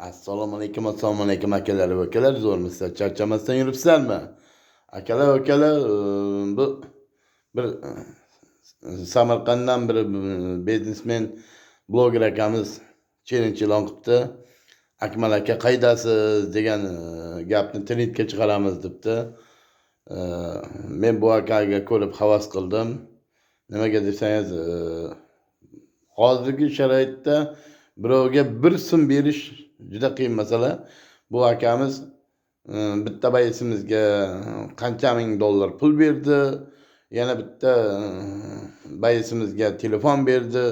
Assalomu alaykum akalar va ukalar, zo'rmisizlar, charchamasdan yuribsizlarmi? Akalar va ukalar, bu bir Samarqanddan bir biznesmen, bloger akamiz challenge e'lon qilibdi. Akmal aka qaydasiz degan gapni trendga chiqaramiz debdi. Men bu akaga ko'rib havas qildim. Nimaga desangiz, hozirgi sharoitda birovga bir so'm berish juda qiyin masala. Bu akamiz bitta bayisimizga qancha ming dollar pul berdi. Yana bitta bayisimizga telefon berdi.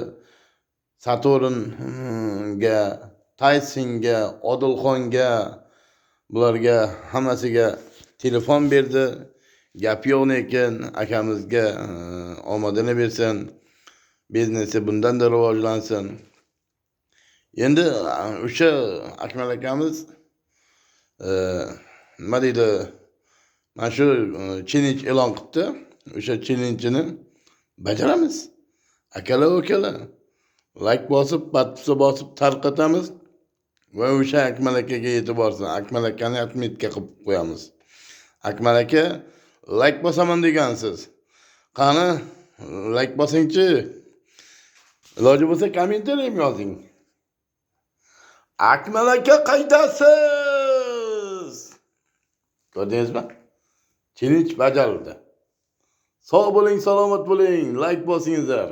Saturnga, Taysonga, Odilxonga, bularga hammasiga telefon berdi. Gap yo'q, lekin akamizga omadini bersin. Biznesi bundan da rivojlansin. Endi o'sha Akmal akamiz nima deydi? Mana shu challenge e'lon qilibdi. O'sha challenge'ni bajaramiz. Akalar va ukalar, like bosib, podpisa bosib tarqatamiz va o'sha Akmal akaga yetib borsin. Akmal akani atmetga qilib qo'yamiz. Akmal aka like bosaman degansiz. Qani like bosingchi. Iloji bo'lsa kommentariy ham yozing. Akmal aka qaydasiz? Ko'rdingizmi? Challenge bajarildi. Sog' bo'ling, salomat bo'ling. Like bosingizlar.